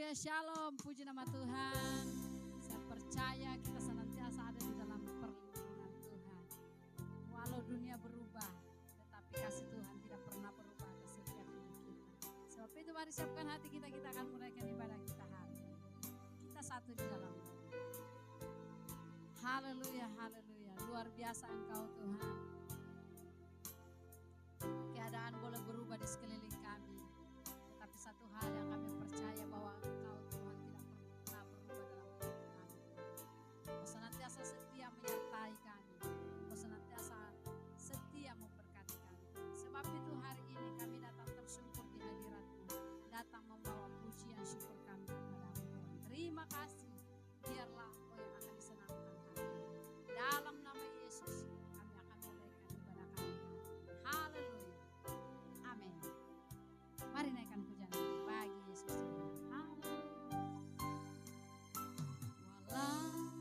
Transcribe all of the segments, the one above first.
Haleluya, shalom, puji nama Tuhan. Saya percaya kita senantiasa ada di dalam perlindungan Tuhan. Walau dunia berubah, tetapi kasih Tuhan tidak pernah berubah atas setiap hidup kita. Sebab itu mari siapkan hati kita, kita akan menaikkan ibadah kita hari ini. Kita satu di dalam Tuhan. Haleluya, haleluya, luar biasa Engkau Tuhan. Keadaan boleh berubah di sekeliling kami, tetapi satu hal yang kami percaya bahwa Engkau Tuhan tidak pernah berubah dalam hidup kami. Engkau senantiasa setia menyertai kami, Engkau senantiasa setia memberkati kami. Sebab itu hari ini kami datang tersungkur di hadirat-Mu, datang membawa pujian syukur kami kepada-Mu Tuhan. Terima kasih, biarlah Engkau yang akan disenangkan hari ini. Dalam nama Yesus kami akan mulaikan ibadah kami. Haleluya, amin. Mari naikkan pujian bagi Yesus Tuhan. Walau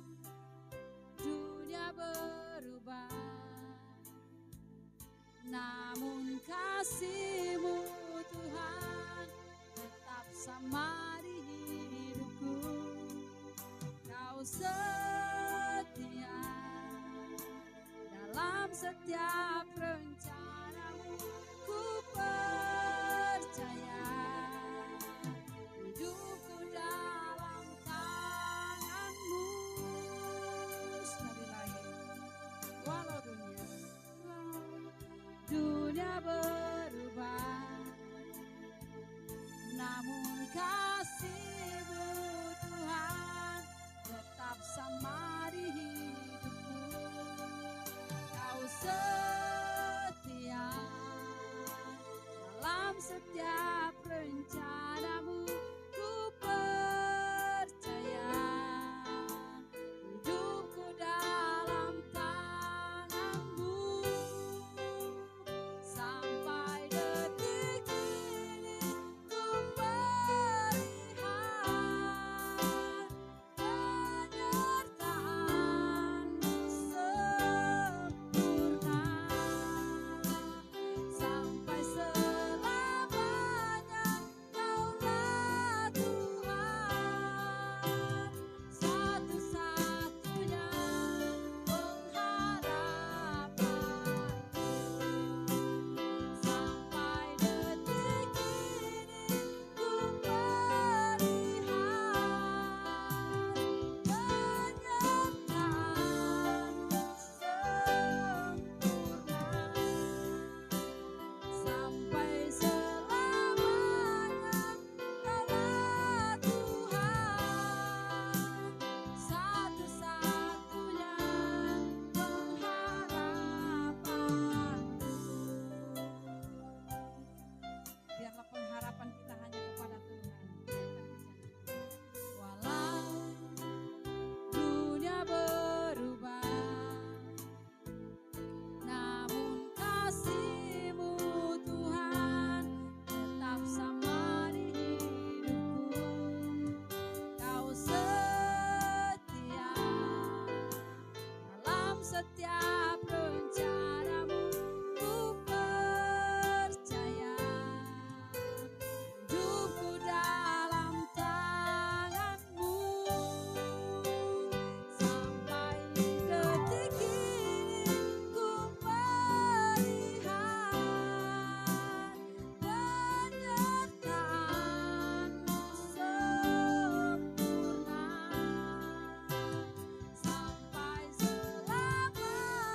dunia berubah, namun kasih-Mu Tuhan tetap sama di hidupku. Kau setia dalam setiap rencana-Mu. Ku percaya hidupku dalam tangan-Mu. Sekali lagi, walau dunia berubah, namun kasih-Mu Tuhan tetap sama di hidupku. Kau setia dalam setiap rencana-Mu. Ku percaya hidupku dalam tangan-Mu. Sampai detik ini ku melihat penyertaan-Mu sempurna. Sampai selamanya Kaulah Tuhan, satu-satunya pengharapanku. Sampai detik ini ku melihat penyertaan-Mu sempurna. Sampai selamanya Kaulah Tuhan, satu-satunya pengharapanku. Biarlah pengharapan kita hanya kepada Tuhan. Walau dunia berubah, namun kasih-Mu Tuhan tetap sama di hidupku. Kau setia dalam setiap rencana-Mu. Ku percaya hidupku dalam tangan-Mu. Sampai detik ini ku melihat penyertaan-Mu sempurna. Sampai selamanya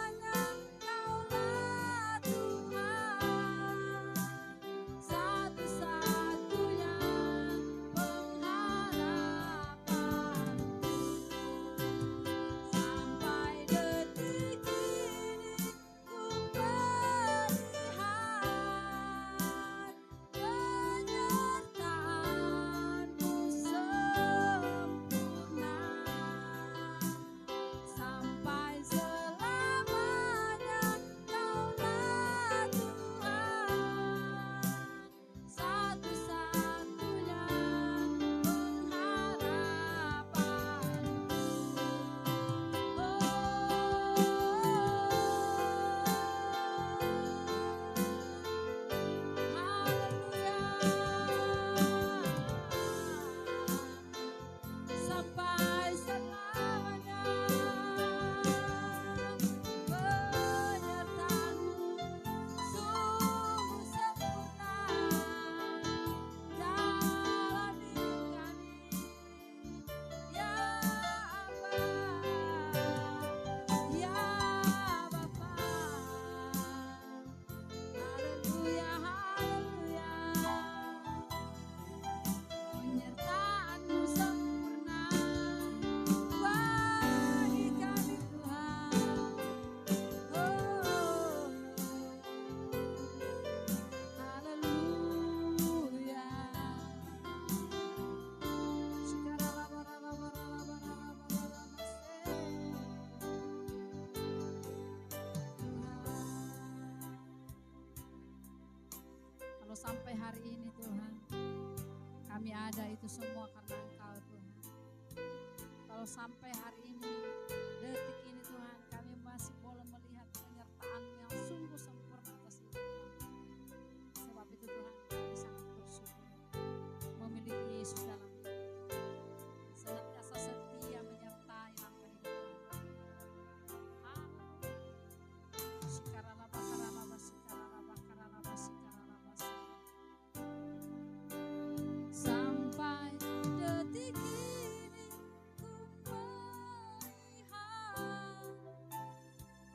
sampai hari ini Tuhan, kami ada itu semua karena Engkau Tuhan. Kalau sampai hari ini, detik ini Tuhan, kami masih boleh melihat penyertaan yang sungguh sempurna atas hidup kami. Sebab itu Tuhan, kami sangat bersyukur memiliki Yesus dalam hidup kami. Senantiasa setia menyertai langkah hidup kami. Haleluya. Sikaralaba karalaba sikaralaba karalaba sikaralaba sampai detik ini ku melihat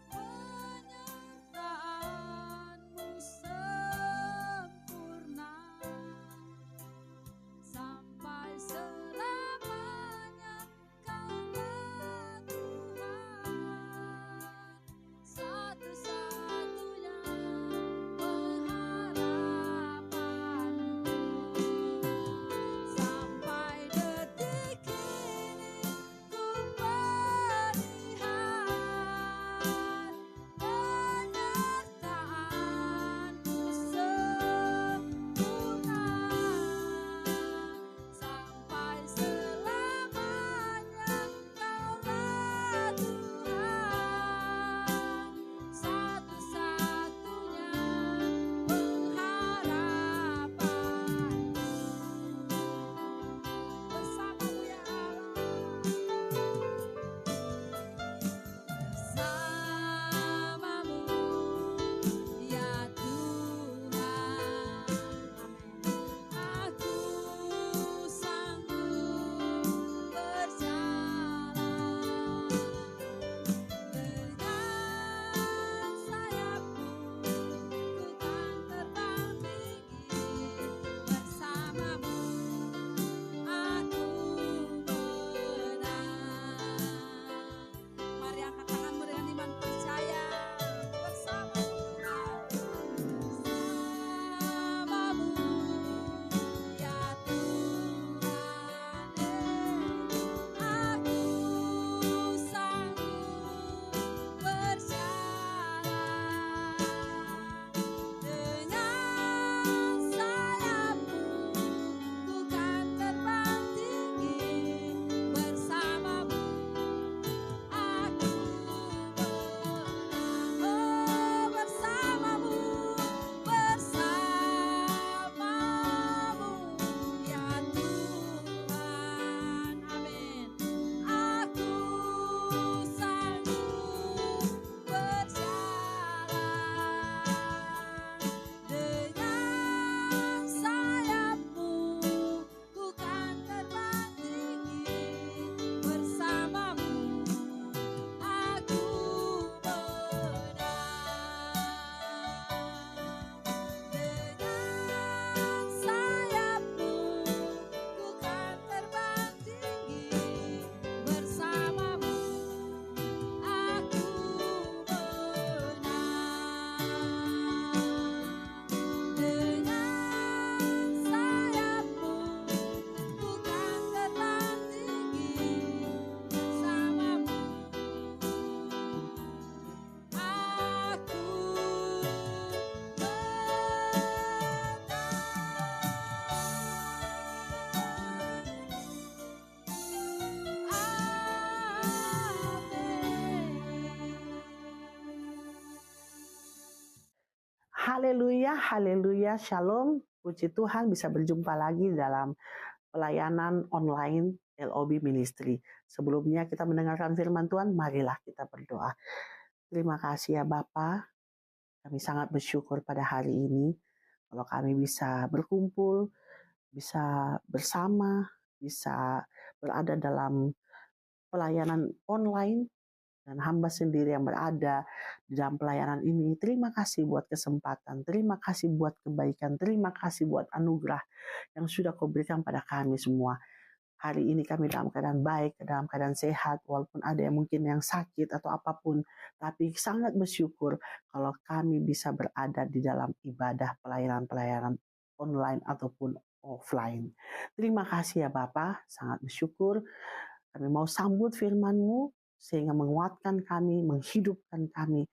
penyertaan-Mu sempurna sampai selamanya. Kaulah Tuhan, satu-satunya pengharapanku. Sampai detik ini ku melihat penyertaan-Mu sempurna sampai selamanya. Kaulah Tuhan, satu-satunya pengharapanku. Bersamamu ya Allah, bersamamu ya Tuhan. Aku sanggup berjalan dengan sayap-Mu, ku kan terbang tinggi. Bersamamu aku menang. Mari angkat tanganmu dengan iman percaya. Bersamamu Tuhan, bersamamu ya Tuhan. Aku sanggup berjalan dengan sayap-Mu, ku kan terbang tinggi. Bersamamu aku menang. Oh, bersamamu, bersamamu ya Tuhan. Amin. Aku sanggup berjalan dengan sayap-Mu, ku kan terbang tinggi. Bersamamu aku menang. Dengan sayap-Mu, ku kan terbang tinggi. Bersamamu aku menang. Dengan sayap-Mu, ku kan terbang tinggi. Bersamamu aku Haleluya, haleluya, shalom. Puji Tuhan bisa berjumpa lagi dalam pelayanan online LOB Ministry. Sebelumnya kita mendengarkan firman Tuhan, marilah kita berdoa. Terima kasih ya Bapa, kami sangat bersyukur pada hari ini kalau kami bisa berkumpul, bisa bersama, bisa berada dalam pelayanan online, dan hamba sendiri yang berada di dalam pelayanan ini. Terima kasih buat kesempatan, terima kasih buat kebaikan, terima kasih buat anugerah yang sudah Kau berikan pada kami semua. Hari ini kami dalam keadaan baik, dalam keadaan sehat, walaupun ada yang mungkin yang sakit atau apapun, tapi sangat bersyukur kalau kami bisa berada di dalam ibadah pelayanan-pelayanan online ataupun offline. Terima kasih ya Bapak, sangat bersyukur. Kami mau sambut firman-Mu sehingga menguatkan kami, menghidupkan kami,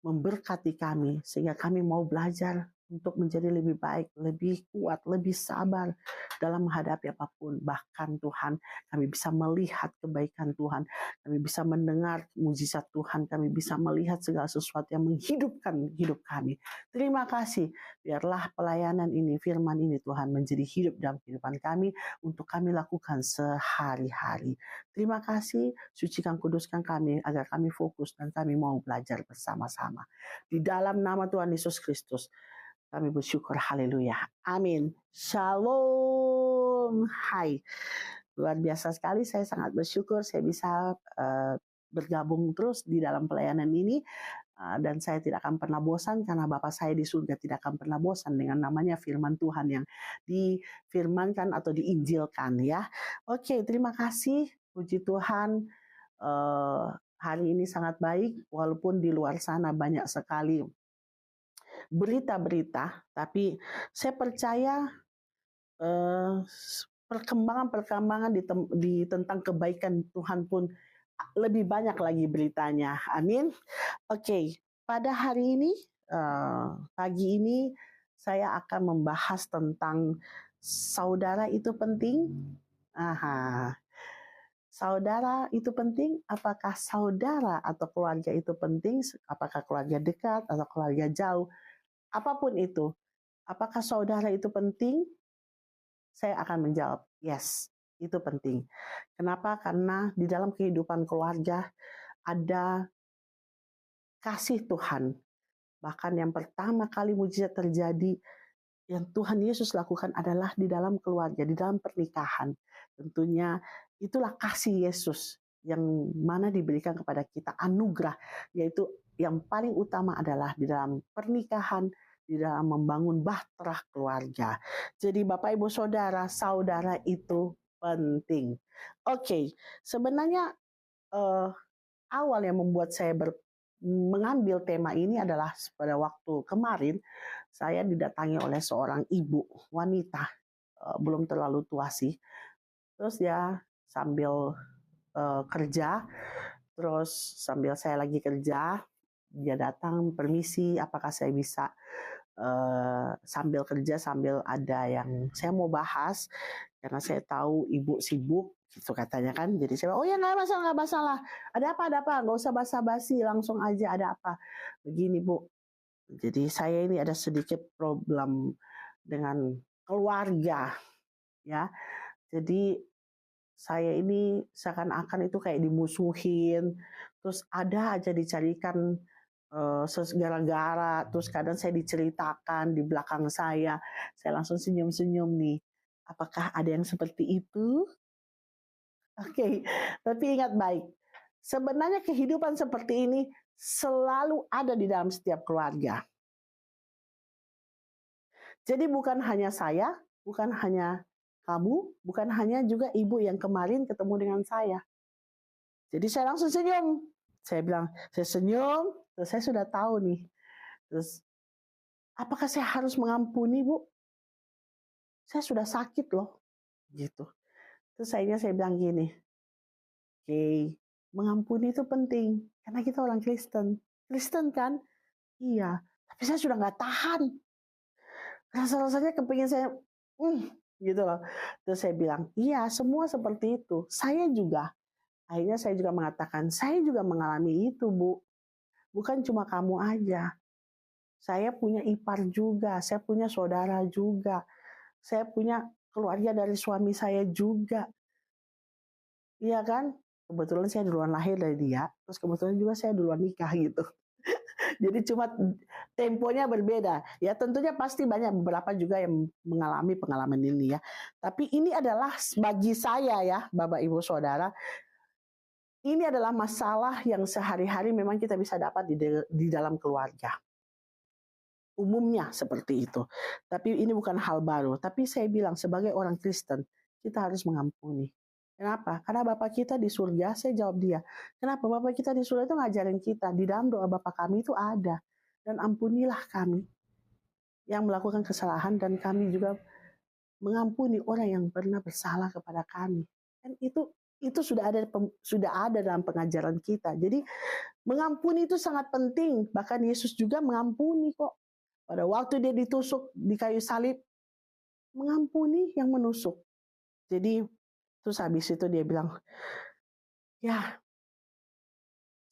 memberkati kami, sehingga kami mau belajar untuk menjadi lebih baik, lebih kuat, lebih sabar dalam menghadapi apapun. Bahkan Tuhan, kami bisa melihat kebaikan Tuhan, kami bisa mendengar mujizat Tuhan, kami bisa melihat segala sesuatu yang menghidupkan hidup kami. Terima kasih, biarlah pelayanan ini, firman ini Tuhan menjadi hidup dalam kehidupan kami untuk kami lakukan sehari-hari. Terima kasih, sucikan kuduskan kami agar kami fokus dan kami mau belajar bersama-sama. Di dalam nama Tuhan Yesus Kristus, kami bersyukur, haleluya. Amin. Shalom. Hai. Luar biasa sekali, saya sangat bersyukur saya bisa bergabung terus di dalam pelayanan ini. Dan saya tidak akan pernah bosan karena Bapa saya di surga tidak akan pernah bosan dengan namanya firman Tuhan yang difirmankan atau diinjilkan ya. Oke, terima kasih. Puji Tuhan. Hari ini sangat baik walaupun di luar sana banyak sekali berita-berita, tapi saya percaya perkembangan tentang kebaikan Tuhan pun lebih banyak lagi beritanya. Amin. Oke, pada hari ini, pagi ini saya akan membahas tentang saudara itu penting. Saudara itu penting. Apakah saudara atau keluarga itu penting? Apakah keluarga dekat atau keluarga jauh? Apapun itu, apakah saudara itu penting? Saya akan menjawab, yes, itu penting. Kenapa? Karena di dalam kehidupan keluarga ada kasih Tuhan. Bahkan yang pertama kali mujizat terjadi yang Tuhan Yesus lakukan adalah di dalam keluarga, di dalam pernikahan. Tentunya itulah kasih Yesus yang mana diberikan kepada kita, anugerah, yaitu yang paling utama adalah di dalam pernikahan, di dalam membangun bahtera keluarga. Jadi Bapak Ibu Saudara, saudara itu penting. Oke, sebenarnya awal yang membuat saya mengambil tema ini adalah pada waktu kemarin saya didatangi oleh seorang ibu wanita, belum terlalu tua sih. Terus dia sambil kerja, terus sambil saya lagi kerja, dia datang, permisi, apakah saya bisa sambil kerja, sambil ada yang saya mau bahas, karena saya tahu ibu sibuk, gitu katanya kan. Jadi saya bilang, oh ya nggak masalah. Ada apa, nggak usah basa-basi, langsung aja, ada apa. Begini Bu, jadi saya ini ada sedikit problem dengan keluarga, ya. Jadi saya ini seakan-akan itu kayak dimusuhin, terus ada aja dicarikan gara-gara, terus kadang saya diceritakan di belakang saya langsung senyum-senyum nih. Apakah ada yang seperti itu? Oke, tapi ingat baik, sebenarnya kehidupan seperti ini selalu ada di dalam setiap keluarga. Jadi bukan hanya saya, bukan hanya kamu, bukan hanya juga ibu yang kemarin ketemu dengan saya. Jadi saya langsung senyum. Saya bilang, saya senyum, terus saya sudah tahu nih. Terus, apakah saya harus mengampuni, Bu? Saya sudah sakit loh. Gitu. Terus saya bilang gini, oke, mengampuni itu penting. Karena kita orang Kristen. Kristen kan? Iya. Tapi saya sudah nggak tahan. Rasa-rasanya kepingin saya, gitu loh. Terus saya bilang, iya semua seperti itu. Saya juga. Akhirnya saya juga mengatakan, saya juga mengalami itu, Bu. Bukan cuma kamu aja. Saya punya ipar juga, saya punya saudara juga. Saya punya keluarga dari suami saya juga. Iya kan? Kebetulan saya duluan lahir dari dia, terus kebetulan juga saya duluan nikah gitu. Jadi cuma temponya berbeda. Ya tentunya pasti banyak beberapa juga yang mengalami pengalaman ini ya. Tapi ini adalah bagi saya ya, Bapak Ibu Saudara, ini adalah masalah yang sehari-hari memang kita bisa dapat di dalam keluarga. Umumnya seperti itu. Tapi ini bukan hal baru. Tapi saya bilang sebagai orang Kristen, kita harus mengampuni. Kenapa? Karena Bapak kita di surga, saya jawab dia. Kenapa? Bapak kita di surga itu ngajarin kita. Di dalam doa Bapak kami itu ada. Dan ampunilah kami yang melakukan kesalahan dan kami juga mengampuni orang yang pernah bersalah kepada kami. Dan itu sudah ada dalam pengajaran kita. Jadi mengampuni itu sangat penting. Bahkan Yesus juga mengampuni kok. Pada waktu dia ditusuk di kayu salib, mengampuni yang menusuk. Jadi terus habis itu dia bilang, ya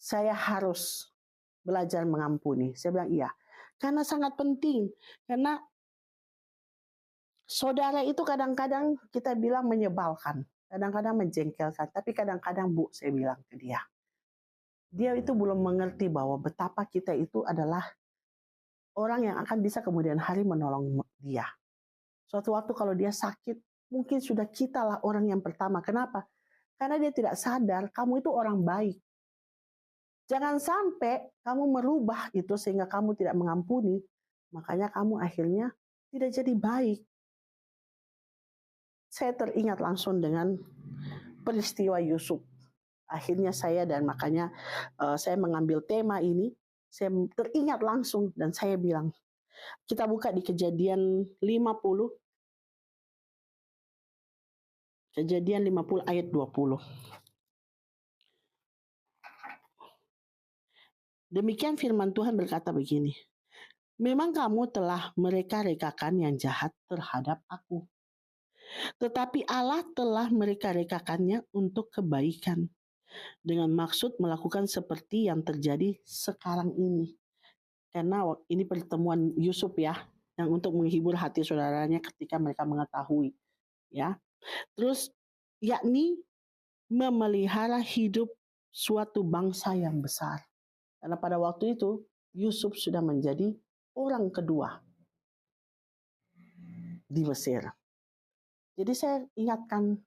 saya harus belajar mengampuni. Saya bilang iya, karena sangat penting. Karena saudara itu kadang-kadang kita bilang menyebalkan, kadang-kadang menjengkelkan, tapi kadang-kadang Bu, saya bilang ke dia itu belum mengerti bahwa betapa kita itu adalah orang yang akan bisa kemudian hari menolong dia. Suatu waktu kalau dia sakit, mungkin sudah kita lah orang yang pertama. Kenapa? Karena dia tidak sadar kamu itu orang baik. Jangan sampai kamu merubah itu sehingga kamu tidak mengampuni, makanya kamu akhirnya tidak jadi baik. Saya teringat langsung dengan peristiwa Yusuf. Akhirnya saya dan makanya saya mengambil tema ini, saya teringat langsung dan saya bilang, kita buka di Kejadian 50. Kejadian 50 ayat 20. Demikian firman Tuhan berkata begini, memang kamu telah mereka-rekakan yang jahat terhadap aku. Tetapi Allah telah mereka-rekakannya untuk kebaikan. Dengan maksud melakukan seperti yang terjadi sekarang ini. Karena ini pertemuan Yusuf ya, yang untuk menghibur hati saudaranya ketika mereka mengetahui. Ya. Terus yakni memelihara hidup suatu bangsa yang besar. Karena pada waktu itu Yusuf sudah menjadi orang kedua di Mesir. Jadi saya ingatkan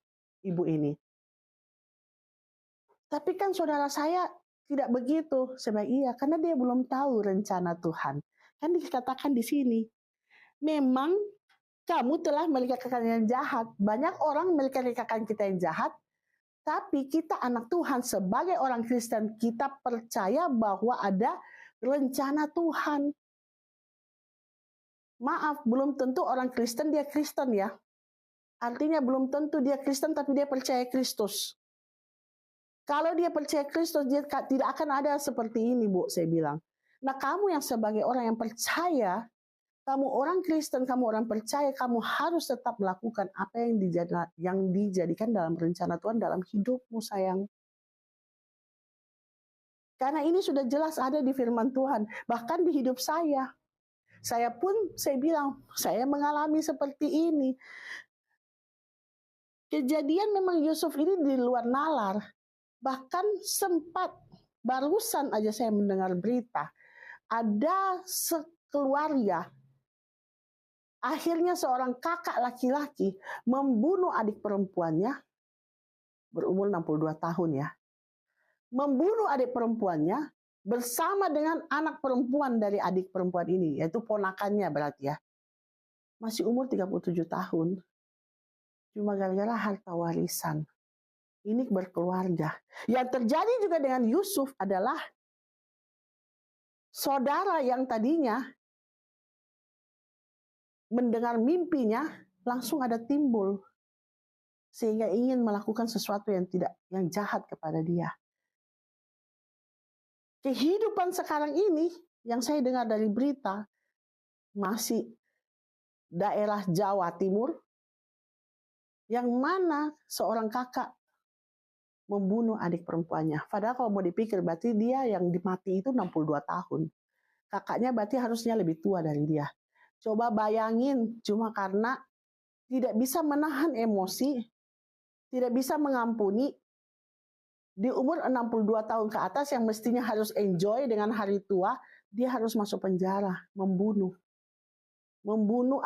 ibu ini. Tapi kan saudara saya tidak begitu. Saya bilang iya, karena dia belum tahu rencana Tuhan. Kan dikatakan di sini, memang kamu telah mereka-rekakan yang jahat. Banyak orang mereka-rekakan kita yang jahat, tapi kita anak Tuhan sebagai orang Kristen, kita percaya bahwa ada rencana Tuhan. Maaf, belum tentu orang Kristen dia Kristen ya. Artinya belum tentu dia Kristen tapi dia percaya Kristus. Kalau dia percaya Kristus, dia tidak akan ada seperti ini, Bu, saya bilang. Nah, kamu yang sebagai orang yang percaya, kamu orang Kristen, kamu orang percaya, kamu harus tetap melakukan apa yang dijadikan dalam rencana Tuhan dalam hidupmu, sayang. Karena ini sudah jelas ada di firman Tuhan, bahkan di hidup saya. Saya pun, saya bilang, saya mengalami seperti ini. Kejadian memang Yusuf ini di luar nalar. Bahkan sempat, barusan aja saya mendengar berita, ada sekeluarga, akhirnya seorang kakak laki-laki membunuh adik perempuannya, berumur 62 tahun ya. Membunuh adik perempuannya bersama dengan anak perempuan dari adik perempuan ini, yaitu ponakannya berarti ya. Masih umur 37 tahun. Cuma gara-gara harta warisan. Ini berkeluarga. Yang terjadi juga dengan Yusuf adalah saudara yang tadinya mendengar mimpinya langsung ada timbul sehingga ingin melakukan sesuatu yang jahat kepada dia. Kehidupan sekarang ini yang saya dengar dari berita masih daerah Jawa Timur yang mana seorang kakak membunuh adik perempuannya. Padahal kalau mau dipikir berarti dia yang dimati itu 62 tahun. Kakaknya berarti harusnya lebih tua dari dia. Coba bayangin, cuma karena tidak bisa menahan emosi, tidak bisa mengampuni, di umur 62 tahun ke atas yang mestinya harus enjoy dengan hari tua, dia harus masuk penjara, membunuh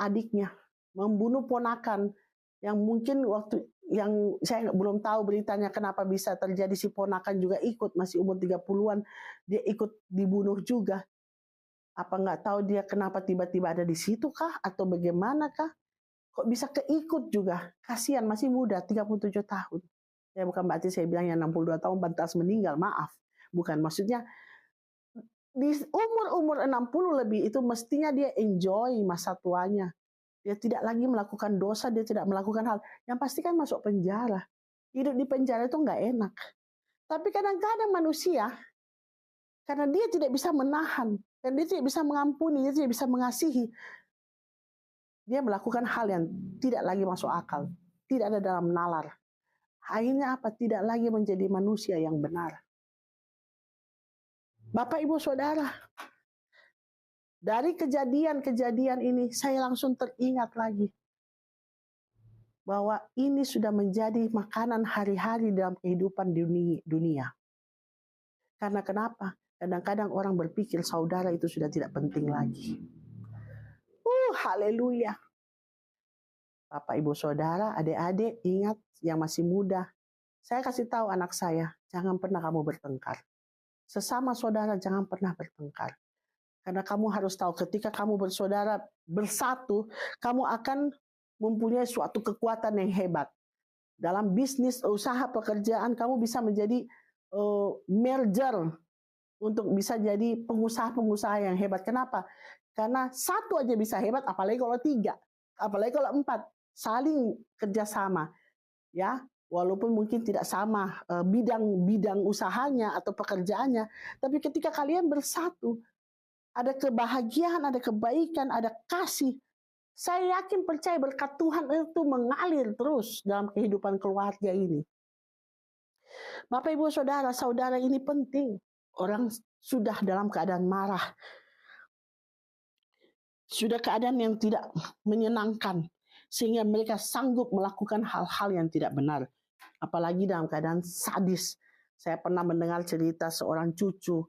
adiknya, membunuh ponakan, yang mungkin waktu yang saya belum tahu beritanya kenapa bisa terjadi, si ponakan juga ikut, masih umur 30-an, dia ikut dibunuh juga. Apa nggak tahu dia kenapa tiba-tiba ada di situ kah? Atau bagaimana kah? Kok bisa keikut juga? Kasihan, masih muda, 37 tahun. Ya bukan berarti saya bilang yang 62 tahun pantas meninggal, maaf. Bukan, maksudnya di umur 60 lebih itu mestinya dia enjoy masa tuanya. Dia tidak lagi melakukan dosa, dia tidak melakukan hal. Yang pasti kan masuk penjara. Hidup di penjara itu nggak enak. Tapi kadang-kadang manusia, Karena dia tidak bisa menahan, dan dia tidak bisa mengampuni, dia tidak bisa mengasihi. Dia melakukan hal yang tidak lagi masuk akal, tidak ada dalam nalar. Akhirnya apa? Tidak lagi menjadi manusia yang benar. Bapak, Ibu, Saudara, dari kejadian-kejadian ini saya langsung teringat lagi bahwa ini sudah menjadi makanan hari-hari dalam kehidupan dunia. Karena kenapa? Kadang-kadang orang berpikir saudara itu sudah tidak penting lagi. Haleluya. Bapak, Ibu, Saudara, adik-adik, ingat yang masih muda. Saya kasih tahu anak saya, jangan pernah kamu bertengkar. Sesama saudara jangan pernah bertengkar. Karena kamu harus tahu ketika kamu bersaudara bersatu, kamu akan mempunyai suatu kekuatan yang hebat. Dalam bisnis, usaha, pekerjaan, kamu bisa menjadi merger untuk bisa jadi pengusaha-pengusaha yang hebat. Kenapa? Karena satu aja bisa hebat, apalagi kalau 3, apalagi kalau 4, saling kerjasama, ya. Walaupun mungkin tidak sama bidang usahanya atau pekerjaannya, tapi ketika kalian bersatu, ada kebahagiaan, ada kebaikan, ada kasih. Saya yakin percaya berkat Tuhan itu mengalir terus dalam kehidupan keluarga ini. Bapak, Ibu, Saudara, saudara ini penting. Orang sudah dalam keadaan marah. Sudah keadaan yang tidak menyenangkan. Sehingga mereka sanggup melakukan hal-hal yang tidak benar. Apalagi dalam keadaan sadis. Saya pernah mendengar cerita seorang cucu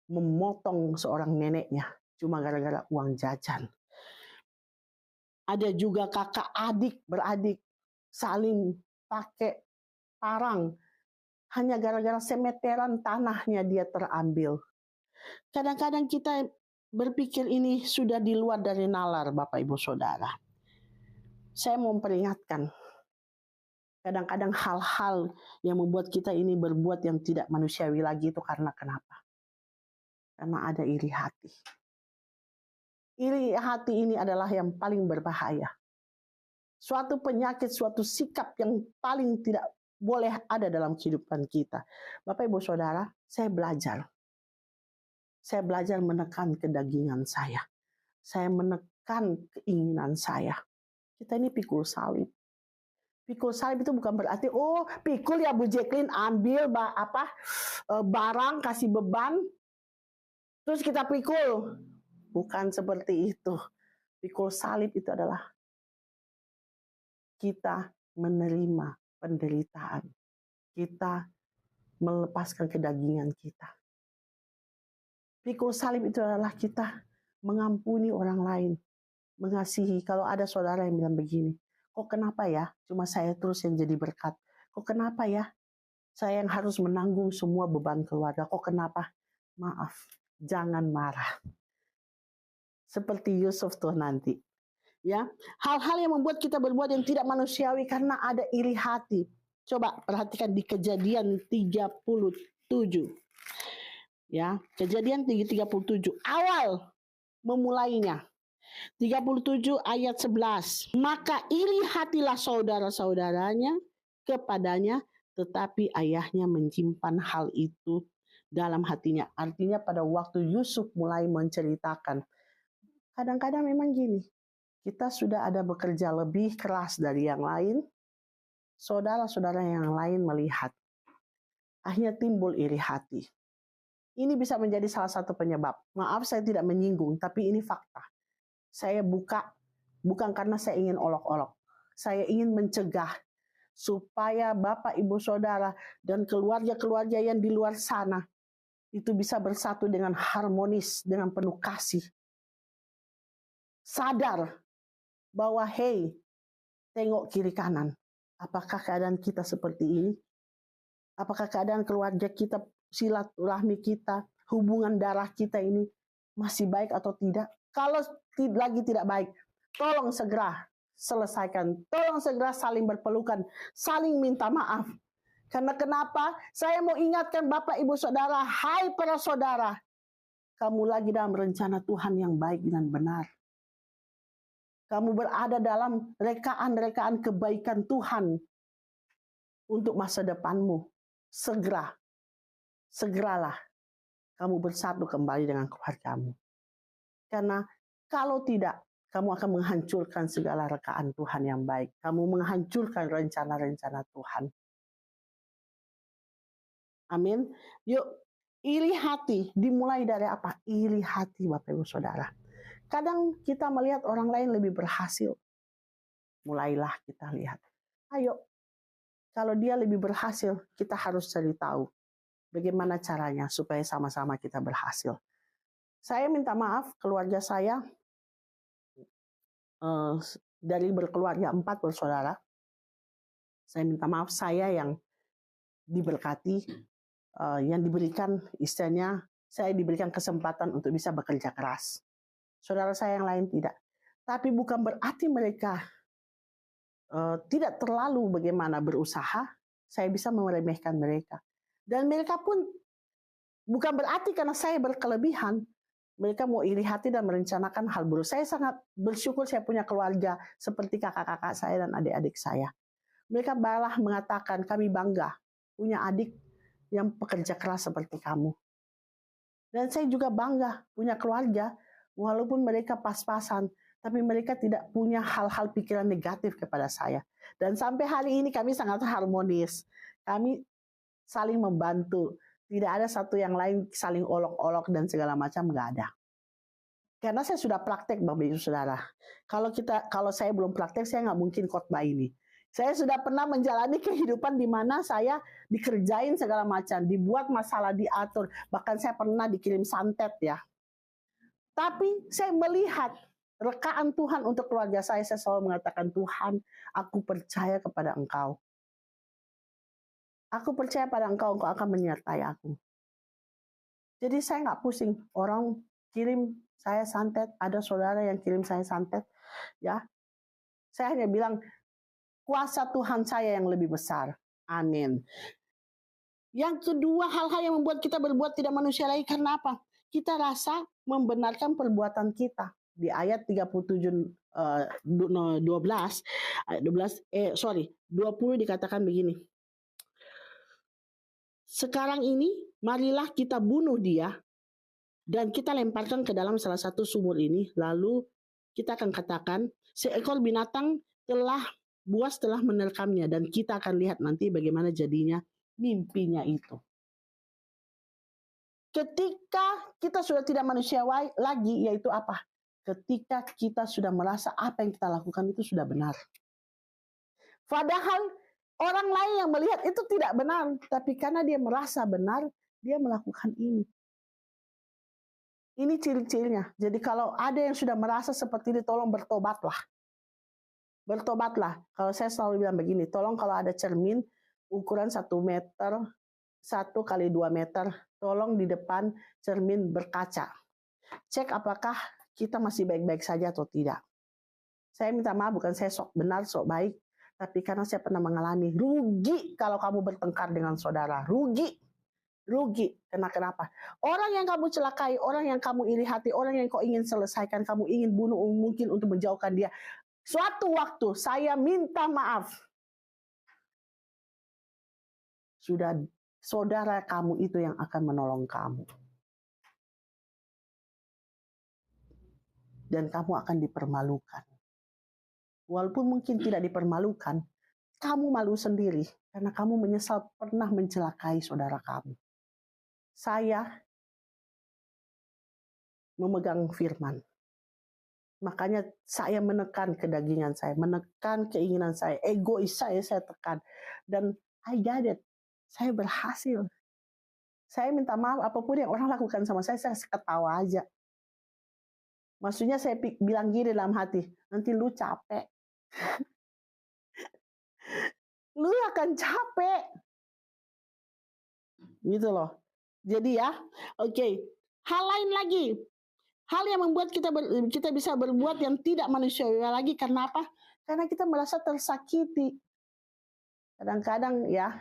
memotong seorang neneknya. Cuma gara-gara uang jajan. Ada juga kakak beradik saling pakai parang. Hanya gara-gara semeteran tanahnya dia terambil. Kadang-kadang kita berpikir ini sudah di luar dari nalar, Bapak, Ibu, Saudara. Saya mau memperingatkan. Kadang-kadang hal-hal yang membuat kita ini berbuat yang tidak manusiawi lagi itu karena kenapa? Karena ada iri hati. Iri hati ini adalah yang paling berbahaya. Suatu penyakit, suatu sikap yang paling tidak boleh ada dalam kehidupan kita. Bapak, Ibu, Saudara, saya belajar. Saya belajar menekan kedagingan saya. Saya menekan keinginan saya. Kita ini pikul salib. Pikul salib itu bukan berarti, pikul ya Bu Jacqueline, ambil barang, kasih beban, terus kita pikul. Bukan seperti itu. Pikul salib itu adalah kita menerima penderitaan. Kita melepaskan kedagingan kita. Pikul salib itu adalah kita mengampuni orang lain. Mengasihi. Kalau ada saudara yang bilang begini, kok kenapa ya cuma saya terus yang jadi berkat? Kok kenapa ya saya yang harus menanggung semua beban keluarga? Kok kenapa? Maaf, jangan marah. Seperti Yusuf tuh nanti. Ya, hal-hal yang membuat kita berbuat yang tidak manusiawi karena ada iri hati. Coba perhatikan di Kejadian 37. Ya, Kejadian 37 awal memulainya. 37 ayat 11. Maka iri hatilah saudara-saudaranya kepadanya, tetapi ayahnya menyimpan hal itu dalam hatinya. Artinya pada waktu Yusuf mulai menceritakan, kadang-kadang memang gini, kita sudah ada bekerja lebih keras dari yang lain, saudara-saudara yang lain melihat. Akhirnya timbul iri hati. Ini bisa menjadi salah satu penyebab. Maaf saya tidak menyinggung, tapi ini fakta. Saya buka bukan karena saya ingin olok-olok. Saya ingin mencegah supaya Bapak, Ibu, Saudara, dan keluarga-keluarga yang di luar sana itu bisa bersatu dengan harmonis, dengan penuh kasih. Sadar bahwa tengok kiri kanan. Apakah keadaan kita seperti ini? Apakah keadaan keluarga kita, silaturahmi kita, hubungan darah kita ini masih baik atau tidak? Kalau lagi tidak baik, tolong segera selesaikan. Tolong segera saling berpelukan, saling minta maaf. Karena kenapa? Saya mau ingatkan Bapak, Ibu, Saudara, hai para saudara, kamu lagi dalam rencana Tuhan yang baik dan benar. Kamu berada dalam rekaan-rekaan kebaikan Tuhan untuk masa depanmu. Segeralah kamu bersatu kembali dengan keluargamu. Karena kalau tidak, kamu akan menghancurkan segala rekaan Tuhan yang baik. Kamu menghancurkan rencana-rencana Tuhan. Amin. Yuk, iri hati dimulai dari apa? Iri hati, Bapak Ibu Saudara. Kadang kita melihat orang lain lebih berhasil. Mulailah kita lihat. Ayo, kalau dia lebih berhasil, kita harus cari tahu bagaimana caranya supaya sama-sama kita berhasil. Saya minta maaf, keluarga saya dari berkeluarga 4 bersaudara. Saya minta maaf, saya yang diberkati, yang diberikan istilahnya, saya diberikan kesempatan untuk bisa bekerja keras. Saudara saya yang lain tidak. Tapi bukan berarti mereka tidak terlalu bagaimana berusaha, saya bisa meremehkan mereka. Dan mereka pun bukan berarti karena saya berkelebihan, mereka mau iri hati dan merencanakan hal buruk. Saya sangat bersyukur saya punya keluarga seperti kakak-kakak saya dan adik-adik saya. Mereka malah mengatakan, kami bangga punya adik yang pekerja keras seperti kamu. Dan saya juga bangga punya keluarga, walaupun mereka pas-pasan, tapi mereka tidak punya hal-hal pikiran negatif kepada saya. Dan sampai hari ini kami sangat harmonis. Kami saling membantu. Tidak ada satu yang lain saling olok-olok dan segala macam, nggak ada. Karena saya sudah praktek, Bapak Ibu Saudara. Kalau saya belum praktek, saya nggak mungkin khotbah ini. Saya sudah pernah menjalani kehidupan di mana saya dikerjain segala macam, dibuat masalah, diatur. Bahkan saya pernah dikirim santet ya. Tapi saya melihat rekaan Tuhan untuk keluarga saya selalu mengatakan, Tuhan, aku percaya kepada Engkau. Aku percaya pada Engkau, Engkau akan menyertai aku. Jadi saya nggak pusing. Orang kirim saya santet, ada saudara yang kirim saya santet. Ya, saya hanya bilang, kuasa Tuhan saya yang lebih besar. Amin. Yang kedua, hal-hal yang membuat kita berbuat tidak manusiawi karena apa? Kita rasa membenarkan perbuatan kita. Di ayat 37 20 dikatakan begini. Sekarang ini marilah kita bunuh dia dan kita lemparkan ke dalam salah satu sumur ini, lalu kita akan katakan seekor binatang buas telah menerkamnya, dan kita akan lihat nanti bagaimana jadinya mimpinya itu. Ketika kita sudah tidak manusiawi lagi, yaitu apa? Ketika kita sudah merasa apa yang kita lakukan itu sudah benar. Padahal orang lain yang melihat itu tidak benar, tapi karena dia merasa benar, dia melakukan ini. Ini ciri-cirinya. Jadi kalau ada yang sudah merasa seperti ini, tolong bertobatlah. Bertobatlah. Kalau saya selalu bilang begini, tolong kalau ada cermin ukuran 1 meter, 1 kali 2 meter, tolong di depan cermin berkaca. Cek apakah kita masih baik-baik saja atau tidak. Saya minta maaf, bukan saya sok benar, sok baik, tapi karena saya pernah mengalami. Rugi kalau kamu bertengkar dengan saudara. Rugi. Kenapa? Orang yang kamu celakai, orang yang kamu iri hati, orang yang kau ingin selesaikan, kamu ingin bunuh mungkin untuk menjauhkan dia. Suatu waktu saya minta maaf. Sudah saudara kamu itu yang akan menolong kamu. Dan kamu akan dipermalukan. Walaupun mungkin tidak dipermalukan, kamu malu sendiri karena kamu menyesal pernah mencelakai saudara kamu. Saya memegang firman. Makanya saya menekan kedagingan saya, menekan keinginan saya, egois saya tekan. Dan I got it. Saya berhasil. Saya minta maaf apapun yang orang lakukan sama saya ketawa aja. Maksudnya saya bilang gini dalam hati, nanti lu capek. Lu akan capek. Gitu loh. Jadi ya, oke. Hal lain lagi. Hal yang membuat kita bisa berbuat yang tidak manusiawi lagi. Karena apa? Karena kita merasa tersakiti. Kadang-kadang ya,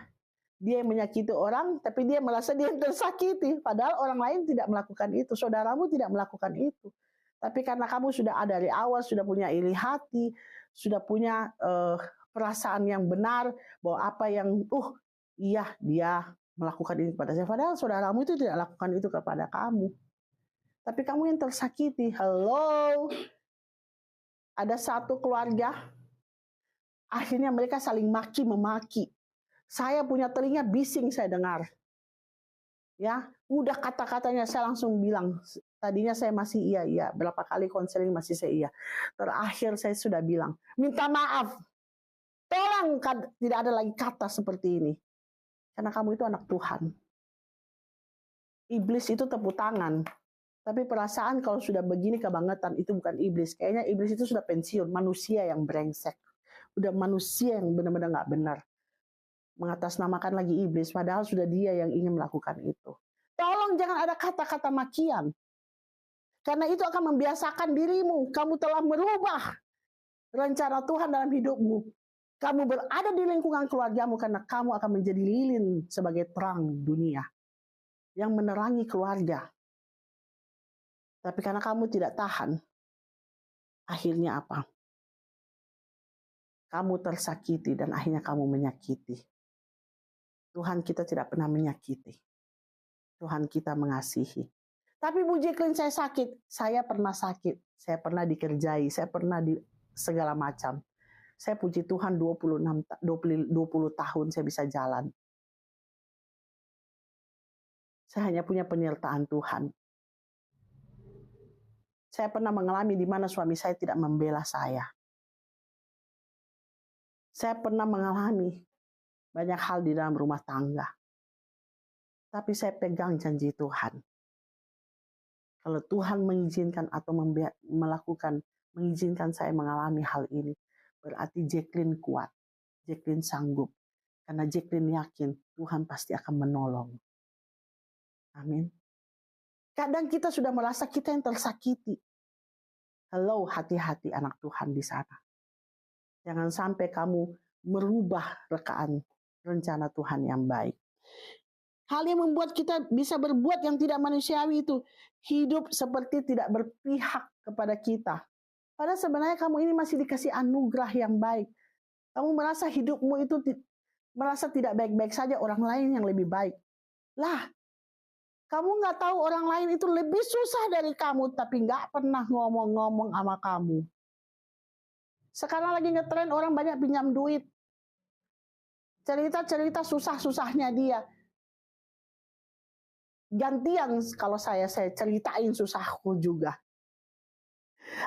dia yang menyakiti orang, tapi dia merasa dia yang tersakiti. Padahal orang lain tidak melakukan itu. Saudaramu tidak melakukan itu. Tapi karena kamu sudah ada dari awal, sudah punya iri hati, sudah punya perasaan yang benar, bahwa apa yang, iya dia melakukan ini kepada saya. Padahal saudaramu itu tidak lakukan itu kepada kamu. Tapi kamu yang tersakiti. Halo. Ada satu keluarga, akhirnya mereka saling maki-memaki. Saya punya telinga bising saya dengar. Ya, udah kata-katanya saya langsung bilang. Tadinya saya masih iya, berapa kali konseling masih saya iya. Terakhir saya sudah bilang, minta maaf. Tolong tidak ada lagi kata seperti ini. Karena kamu itu anak Tuhan. Iblis itu tepuk tangan. Tapi perasaan kalau sudah begini kebangetan itu bukan iblis. Kayaknya iblis itu sudah pensiun. Manusia yang brengsek. Udah manusia yang benar-benar gak benar. Mengatasnamakan lagi iblis. Padahal sudah dia yang ingin melakukan itu. Tolong jangan ada kata-kata makian. Karena itu akan membiasakan dirimu. Kamu telah merubah rencana Tuhan dalam hidupmu. Kamu berada di lingkungan keluargamu karena kamu akan menjadi lilin sebagai terang dunia. Yang menerangi keluarga. Tapi karena kamu tidak tahan, akhirnya apa? Kamu tersakiti dan akhirnya kamu menyakiti. Tuhan kita tidak pernah menyakiti. Tuhan kita mengasihi. Tapi Bu Jacqueline saya sakit. Saya pernah sakit. Saya pernah dikerjai. Saya pernah di segala macam. Saya puji Tuhan 20 tahun saya bisa jalan. Saya hanya punya penyertaan Tuhan. Saya pernah mengalami di mana suami saya tidak membela saya. Saya pernah mengalami banyak hal di dalam rumah tangga. Tapi saya pegang janji Tuhan. Kalau Tuhan mengizinkan atau mengizinkan saya mengalami hal ini, berarti Jacqueline kuat. Jacqueline sanggup. Karena Jacqueline yakin Tuhan pasti akan menolong. Amin. Kadang kita sudah merasa kita yang tersakiti. Halo, hati-hati anak Tuhan di sana. Jangan sampai kamu merubah rencana Tuhan yang baik. Hal yang membuat kita bisa berbuat yang tidak manusiawi itu hidup seperti tidak berpihak kepada kita. Padahal sebenarnya kamu ini masih dikasih anugerah yang baik. Kamu merasa hidupmu itu merasa tidak baik-baik saja, orang lain yang lebih baik. Lah, kamu nggak tahu orang lain itu lebih susah dari kamu, tapi nggak pernah ngomong-ngomong sama kamu. Sekarang lagi ngetren orang banyak pinjam duit. Cerita-cerita susah-susahnya dia. Gantian kalau saya ceritain susahku juga.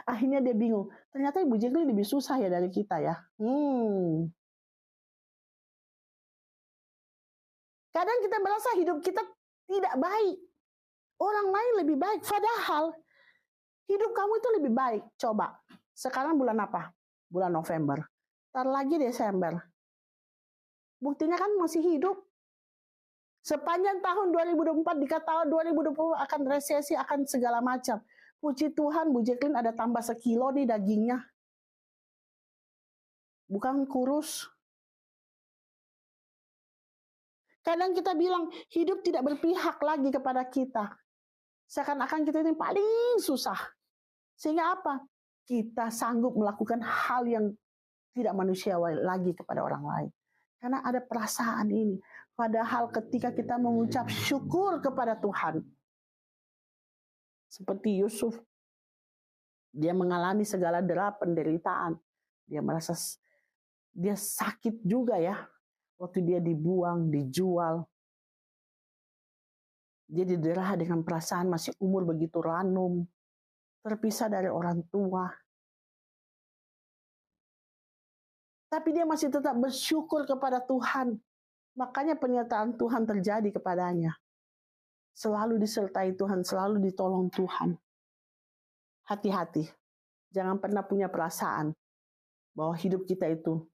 Akhirnya dia bingung. Ternyata Ibu Jacqueline lebih susah ya dari kita ya. Kadang kita merasa hidup kita tidak baik. Orang lain lebih baik. Padahal hidup kamu itu lebih baik. Coba. Sekarang bulan apa? Bulan November. Ntar lagi Desember. Buktinya kan masih hidup. Sepanjang tahun 2024 dikata 2020 akan resesi, akan segala macam. Puji Tuhan Bu Jacqueline ada tambah sekilo nih dagingnya. Bukan kurus. Kadang kita bilang hidup tidak berpihak lagi kepada kita. Seakan-akan kita ini paling susah. Sehingga apa? Kita sanggup melakukan hal yang tidak manusiawi lagi kepada orang lain. Karena ada perasaan ini. Padahal ketika kita mengucap syukur kepada Tuhan. Seperti Yusuf. Dia mengalami segala dera penderitaan. Dia merasa dia sakit juga ya. Waktu dia dibuang, dijual. Dia didera dengan perasaan masih umur begitu ranum. Terpisah dari orang tua. Tapi dia masih tetap bersyukur kepada Tuhan. Makanya penyertaan Tuhan terjadi kepadanya. Selalu disertai Tuhan, selalu ditolong Tuhan. Hati-hati. Jangan pernah punya perasaan bahwa hidup kita itu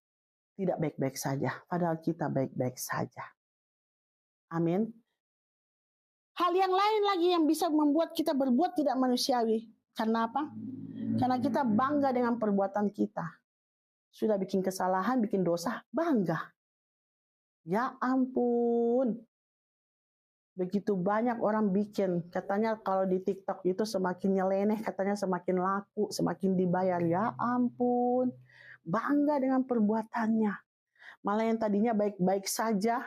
tidak baik-baik saja. Padahal kita baik-baik saja. Amin. Hal yang lain lagi yang bisa membuat kita berbuat tidak manusiawi. Karena apa? Karena kita bangga dengan perbuatan kita. Sudah bikin kesalahan, bikin dosa, bangga. Ya ampun. Begitu banyak orang bikin. Katanya kalau di TikTok itu semakin nyeleneh, katanya semakin laku, semakin dibayar. Ya ampun. Bangga dengan perbuatannya. Malah yang tadinya baik-baik saja,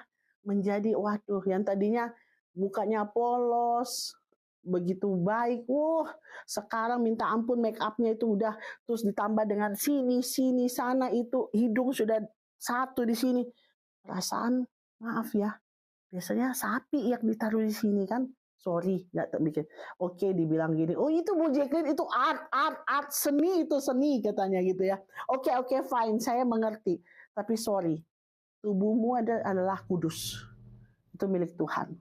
menjadi waduh, yang tadinya mukanya polos, begitu baik, sekarang minta ampun make upnya itu udah, terus ditambah dengan sini sana itu, hidung sudah satu di sini. Perasaan, maaf ya, biasanya sapi yang ditaruh di sini kan. Sorry, nggak bikin. Oke, dibilang gini, oh itu Bu Jacqueline itu art, seni itu seni katanya gitu ya. Oke, fine, saya mengerti. Tapi sorry, tubuhmu adalah kudus. Itu milik Tuhan.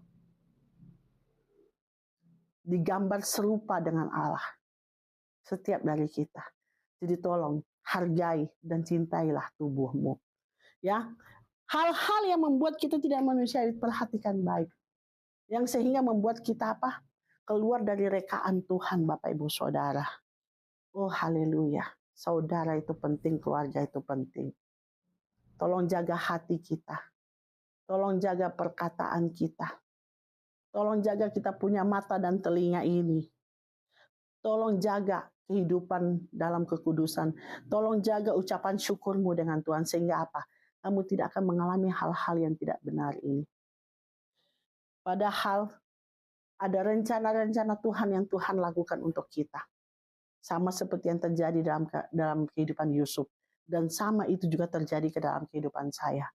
Digambar serupa dengan Allah. Setiap dari kita. Jadi tolong hargai dan cintailah tubuhmu. Ya, hal-hal yang membuat kita tidak manusiawi perhatikan baik. Yang sehingga membuat kita apa? Keluar dari rekaan Tuhan, Bapak Ibu Saudara. Oh haleluya. Saudara itu penting, keluarga itu penting. Tolong jaga hati kita. Tolong jaga perkataan kita. Tolong jaga kita punya mata dan telinga ini. Tolong jaga kehidupan dalam kekudusan. Tolong jaga ucapan syukurmu dengan Tuhan. Sehingga apa? Kamu tidak akan mengalami hal-hal yang tidak benar ini. Padahal ada rencana-rencana Tuhan yang Tuhan lakukan untuk kita. Sama seperti yang terjadi dalam kehidupan Yusuf. Dan sama itu juga terjadi ke dalam kehidupan saya.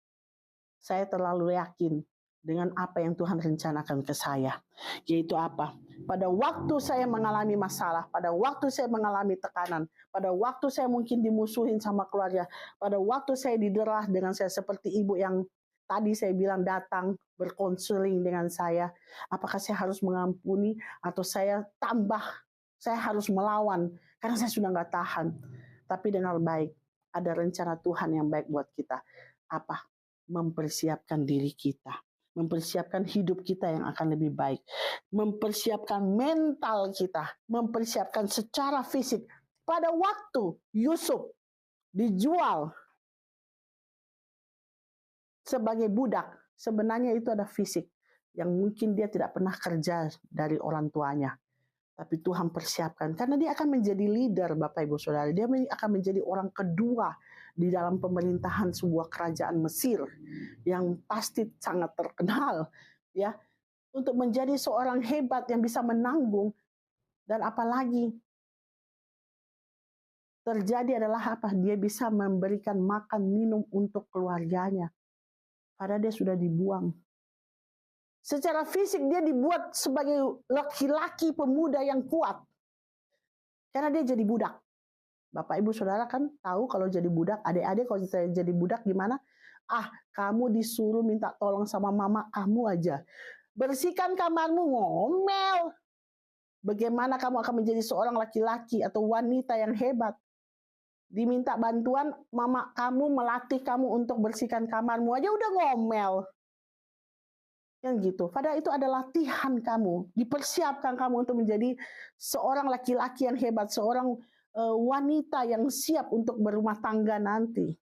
Saya terlalu yakin dengan apa yang Tuhan rencanakan ke saya. Yaitu apa? Pada waktu saya mengalami masalah, pada waktu saya mengalami tekanan, pada waktu saya mungkin dimusuhin sama keluarga, pada waktu saya diderah dengan saya seperti ibu yang tadi saya bilang datang berkonseling dengan saya, apakah saya harus mengampuni atau saya harus melawan karena saya sudah nggak tahan. Tapi dengan baik, ada rencana Tuhan yang baik buat kita. Apa? Mempersiapkan diri kita, mempersiapkan hidup kita yang akan lebih baik, mempersiapkan mental kita, mempersiapkan secara fisik. Pada waktu Yusuf dijual sebagai budak, sebenarnya itu ada fisik yang mungkin dia tidak pernah kerja dari orang tuanya. Tapi Tuhan persiapkan, karena dia akan menjadi leader, Bapak Ibu Saudara. Dia akan menjadi orang kedua di dalam pemerintahan sebuah kerajaan Mesir yang pasti sangat terkenal, ya, untuk menjadi seorang hebat yang bisa menanggung. Dan apalagi terjadi adalah apa? Dia bisa memberikan makan minum untuk keluarganya. Padahal dia sudah dibuang. Secara fisik dia dibuat sebagai laki-laki pemuda yang kuat. Karena dia jadi budak. Bapak Ibu Saudara kan tahu kalau jadi budak, adik-adik kalau saya jadi budak gimana? Kamu disuruh minta tolong sama mama kamu aja. Bersihkan kamarmu, ngomel. Bagaimana kamu akan menjadi seorang laki-laki atau wanita yang hebat? Diminta bantuan, mama kamu melatih kamu untuk bersihkan kamarmu aja udah ngomel. Yang gitu. Padahal itu adalah latihan kamu. Dipersiapkan kamu untuk menjadi seorang laki-laki yang hebat, seorang wanita yang siap untuk berumah tangga nanti.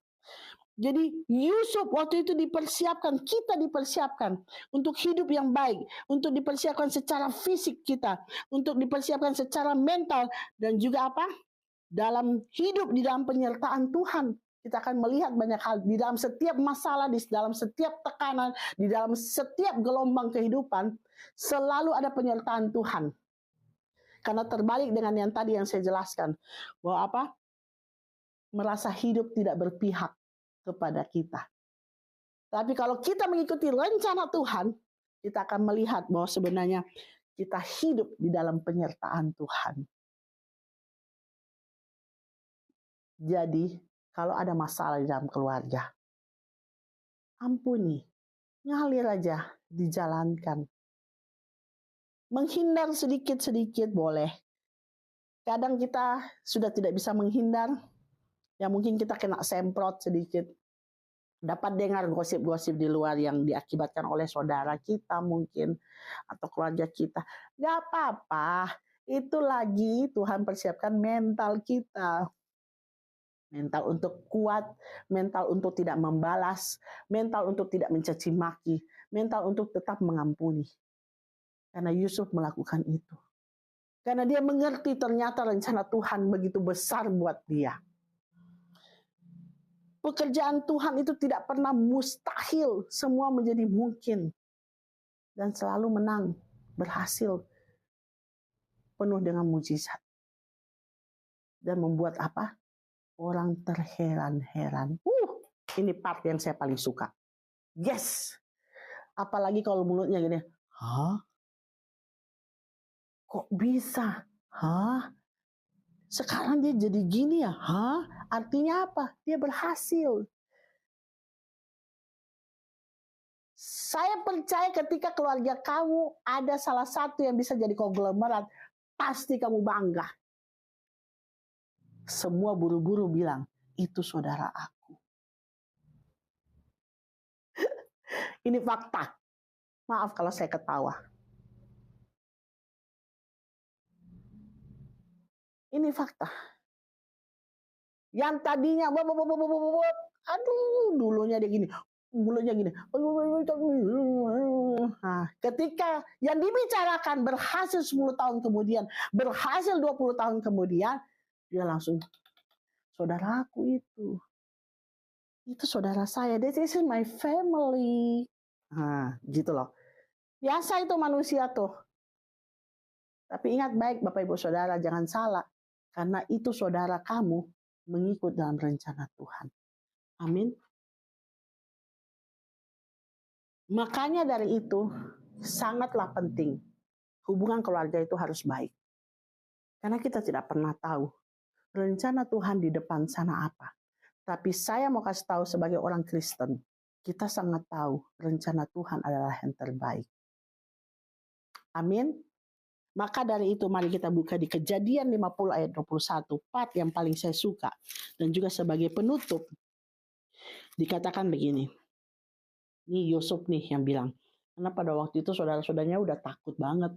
Jadi Yusuf waktu itu dipersiapkan, kita dipersiapkan untuk hidup yang baik, untuk dipersiapkan secara fisik kita, untuk dipersiapkan secara mental, dan juga apa? Dalam hidup di dalam penyertaan Tuhan. Kita akan melihat banyak hal di dalam setiap masalah, di dalam setiap tekanan, di dalam setiap gelombang kehidupan, selalu ada penyertaan Tuhan. Karena terbalik dengan yang tadi yang saya jelaskan, bahwa apa? Merasa hidup tidak berpihak kepada kita. Tapi kalau kita mengikuti rencana Tuhan, kita akan melihat bahwa sebenarnya kita hidup di dalam penyertaan Tuhan. Jadi, kalau ada masalah di dalam keluarga, ampuni, ngalir aja, dijalankan. Menghindar sedikit-sedikit boleh. Kadang kita sudah tidak bisa menghindar, ya mungkin kita kena semprot sedikit. Dapat dengar gosip-gosip di luar yang diakibatkan oleh saudara kita mungkin, atau keluarga kita. Gak apa-apa, itu lagi Tuhan persiapkan mental kita. Mental untuk kuat, mental untuk tidak membalas, mental untuk tidak mencaci maki, mental untuk tetap mengampuni. Karena Yusuf melakukan itu. Karena dia mengerti ternyata rencana Tuhan begitu besar buat dia. Pekerjaan Tuhan itu tidak pernah mustahil, semua menjadi mungkin. Dan selalu menang, berhasil, penuh dengan mujizat. Dan membuat apa? Orang terheran-heran. Ini part yang saya paling suka. Yes! Apalagi kalau mulutnya gini, hah? Kok bisa? Hah? Sekarang dia jadi gini ya? Hah? Artinya apa? Dia berhasil. Saya percaya ketika keluarga kamu ada salah satu yang bisa jadi konglomerat, pasti kamu bangga. Semua buru-buru bilang, itu saudara aku. Ini fakta. Maaf kalau saya ketawa. Ini fakta. Yang tadinya, aduh, dulunya dia gini, mulutnya gini. Nah, ketika yang dibicarakan berhasil 10 tahun kemudian, berhasil 20 tahun kemudian, dia langsung, saudaraku itu saudara saya, this is my family. Nah, gitu loh. Biasa itu manusia tuh. Tapi ingat baik Bapak Ibu Saudara, jangan salah. Karena itu saudara kamu mengikut dalam rencana Tuhan. Amin. Makanya dari itu, sangatlah penting. Hubungan keluarga itu harus baik. Karena kita tidak pernah tahu rencana Tuhan di depan sana apa. Tapi saya mau kasih tahu sebagai orang Kristen, kita sangat tahu rencana Tuhan adalah yang terbaik. Amin. Maka dari itu mari kita buka di Kejadian 50 ayat 21, part yang paling saya suka. Dan juga sebagai penutup, dikatakan begini. Ini Yusuf nih yang bilang, karena pada waktu itu saudara-saudaranya udah takut banget.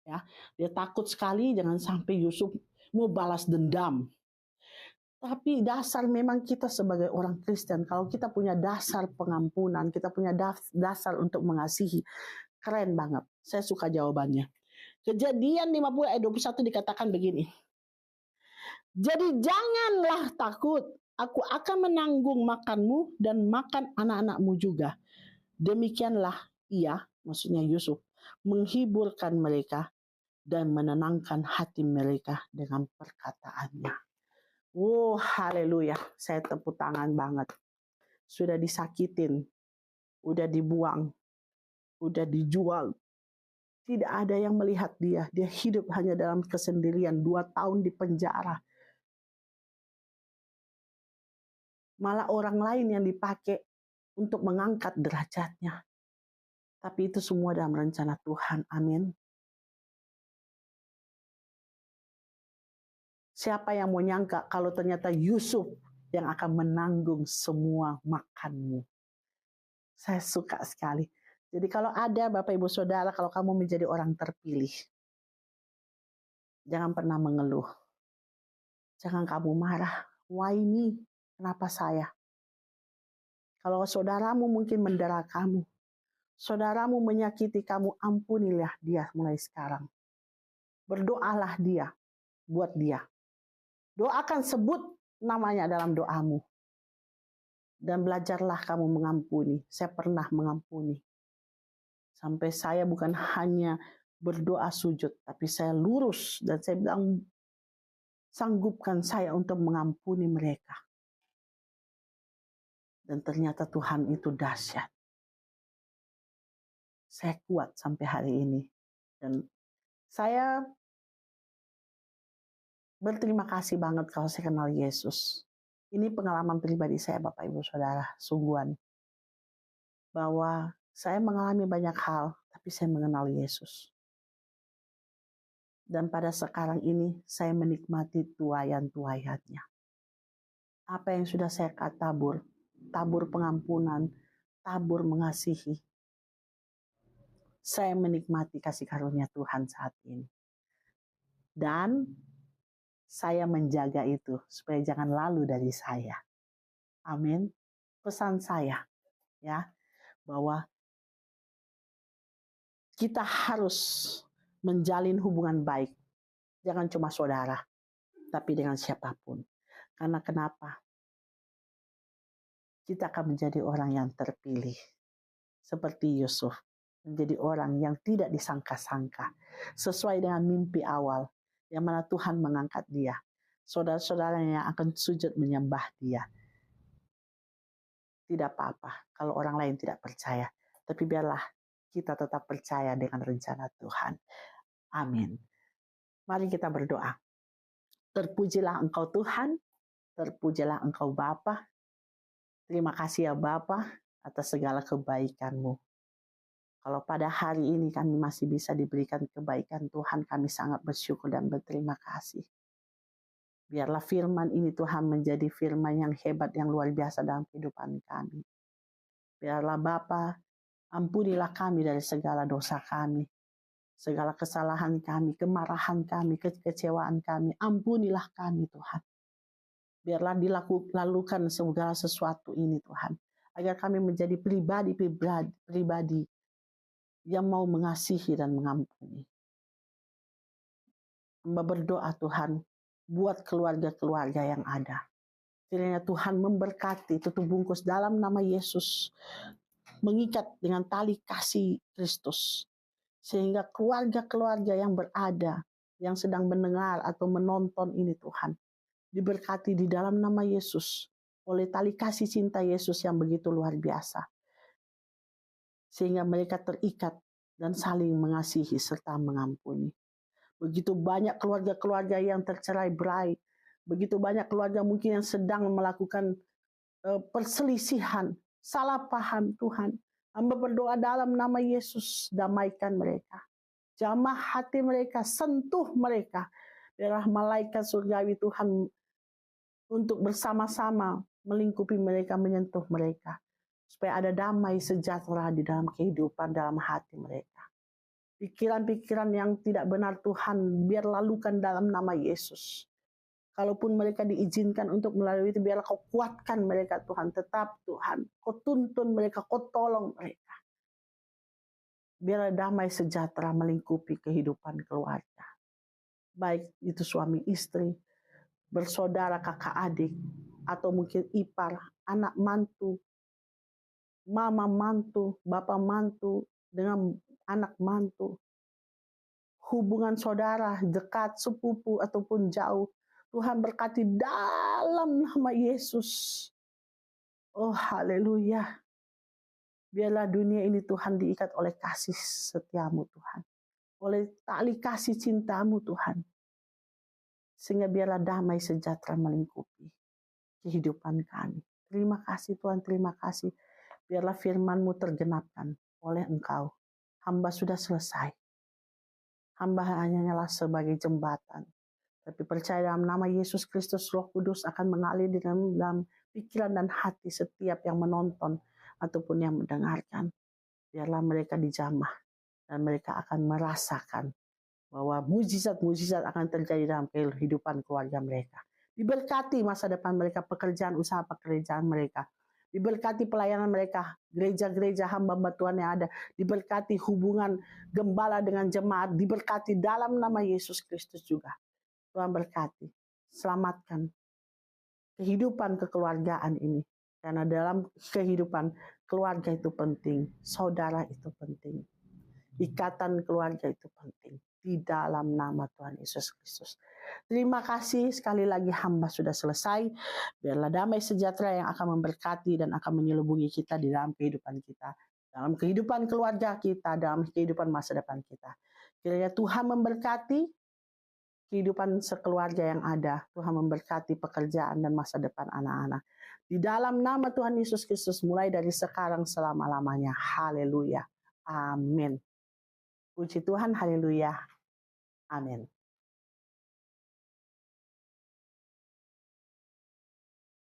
Ya, dia takut sekali jangan sampai Yusuf mau balas dendam. Tapi dasar memang kita sebagai orang Kristen, kalau kita punya dasar pengampunan, kita punya dasar untuk mengasihi, keren banget. Saya suka jawabannya. Kejadian 50 ayat 21 dikatakan begini. Jadi janganlah takut, aku akan menanggung makanmu dan makan anak-anakmu juga. Demikianlah ia, maksudnya Yusuf, menghiburkan mereka dan menenangkan hati mereka dengan perkataannya. Haleluya, saya tepuk tangan banget. Sudah disakitin, udah dibuang, udah dijual. Tidak ada yang melihat dia. Dia hidup hanya dalam kesendirian, 2 tahun di penjara. Malah orang lain yang dipakai untuk mengangkat derajatnya. Tapi itu semua dalam rencana Tuhan. Amin. Siapa yang mau nyangka kalau ternyata Yusuf yang akan menanggung semua makanmu. Saya suka sekali. Jadi kalau ada Bapak Ibu Saudara, kalau kamu menjadi orang terpilih, jangan pernah mengeluh. Jangan kamu marah. Why me? Kenapa saya? Kalau saudaramu mungkin mendera kamu, saudaramu menyakiti kamu, ampunilah dia mulai sekarang. Berdoalah dia, buat dia. Doakan, sebut namanya dalam doamu. Dan belajarlah kamu mengampuni. Saya pernah mengampuni. Sampai saya bukan hanya berdoa sujud, tapi saya lurus dan saya bilang, sanggupkan saya untuk mengampuni mereka. Dan ternyata Tuhan itu dahsyat. Saya kuat sampai hari ini. Dan saya berterima kasih banget kalau saya kenal Yesus. Ini pengalaman pribadi saya Bapak Ibu Saudara, sungguhan. Bahwa saya mengalami banyak hal, tapi saya mengenal Yesus. Dan pada sekarang ini saya menikmati tuayan-tuayannya. Apa yang sudah saya tabur pengampunan, tabur mengasihi. Saya menikmati kasih karunia Tuhan saat ini. Dan saya menjaga itu supaya jangan lalu dari saya. Amin. Pesan saya ya, bahwa kita harus menjalin hubungan baik. Jangan cuma saudara, tapi dengan siapapun. Karena kenapa? kita akan menjadi orang yang terpilih. Seperti Yusuf, menjadi orang yang tidak disangka-sangka, sesuai dengan mimpi awal, yang mana Tuhan mengangkat dia. Saudara-saudaranya akan sujud menyembah dia. Tidak apa-apa kalau orang lain tidak percaya, tapi biarlah kita tetap percaya dengan rencana Tuhan. Amin. Mari kita berdoa. Terpujilah Engkau Tuhan, terpujilah Engkau Bapa. Terima kasih ya Bapa atas segala kebaikan-Mu. Kalau pada hari ini kami masih bisa diberikan kebaikan Tuhan, kami sangat bersyukur dan berterima kasih. Biarlah firman ini Tuhan menjadi firman yang hebat, yang luar biasa dalam kehidupan kami. Biarlah Bapa, ampunilah kami dari segala dosa kami, segala kesalahan kami, kemarahan kami, kekecewaan kami. Ampunilah kami Tuhan. Biarlah dilakukan segala sesuatu ini Tuhan, agar kami menjadi pribadi yang mau mengasihi dan mengampuni. Hamba berdoa Tuhan, buat keluarga-keluarga yang ada. Kiranya Tuhan memberkati, tutup bungkus dalam nama Yesus, mengikat dengan tali kasih Kristus, sehingga keluarga-keluarga yang berada, yang sedang mendengar atau menonton ini Tuhan, diberkati di dalam nama Yesus, oleh tali kasih cinta Yesus yang begitu luar biasa, sehingga mereka terikat dan saling mengasihi serta mengampuni. Begitu banyak keluarga-keluarga yang tercerai-berai, begitu banyak keluarga mungkin yang sedang melakukan perselisihan, salah paham Tuhan. Hamba berdoa dalam nama Yesus, damaikan mereka. Jamah hati mereka, sentuh mereka. Biarlah malaikat surgawi Tuhan untuk bersama-sama melingkupi mereka, menyentuh mereka. Supaya ada damai sejahtera di dalam kehidupan, dalam hati mereka. Pikiran-pikiran yang tidak benar Tuhan, biar lalukan dalam nama Yesus. Kalaupun mereka diizinkan untuk melalui itu, biarlah Kau kuatkan mereka Tuhan. Tetap Tuhan, Kau tuntun mereka, Kau tolong mereka. Biarlah damai sejahtera melingkupi kehidupan keluarga. Baik itu suami istri, bersaudara kakak adik, atau mungkin ipar, anak mantu, mama mantu, bapak mantu, dengan anak mantu. Hubungan saudara, dekat, sepupu, ataupun jauh. Tuhan berkati dalam nama Yesus. Oh haleluya. Biarlah dunia ini Tuhan diikat oleh kasih setiamu Tuhan. Oleh tali kasih cintamu Tuhan. Sehingga biarlah damai sejahtera melingkupi kehidupan kami. Terima kasih Tuhan, terima kasih. Biarlah firman-Mu tergenapkan oleh Engkau. Hamba sudah selesai. Hamba hanyalah sebagai jembatan. Tapi percaya dalam nama Yesus Kristus, Roh Kudus akan mengalir di dalam pikiran dan hati setiap yang menonton ataupun yang mendengarkan. Biarlah mereka dijamah dan mereka akan merasakan bahwa mujizat-mujizat akan terjadi dalam kehidupan keluarga mereka. Diberkati masa depan mereka, pekerjaan usaha pekerjaan mereka. Diberkati pelayanan mereka, gereja-gereja hamba-hamba Tuhan yang ada. Diberkati hubungan gembala dengan jemaat. Diberkati dalam nama Yesus Kristus juga. Tuhan berkati, selamatkan kehidupan kekeluargaan ini. Karena dalam kehidupan keluarga itu penting, saudara itu penting. Ikatan keluarga itu penting. Di dalam nama Tuhan Yesus Kristus. Terima kasih, sekali lagi hamba sudah selesai. Biarlah damai sejahtera yang akan memberkati dan akan menyelubungi kita di dalam kehidupan kita. Dalam kehidupan keluarga kita, dalam kehidupan masa depan kita. Kiranya Tuhan memberkati kehidupan sekeluarga yang ada. Tuhan memberkati pekerjaan dan masa depan anak-anak. Di dalam nama Tuhan Yesus Kristus, mulai dari sekarang selama-lamanya. Haleluya. Amin. Puji Tuhan, haleluya. Amin.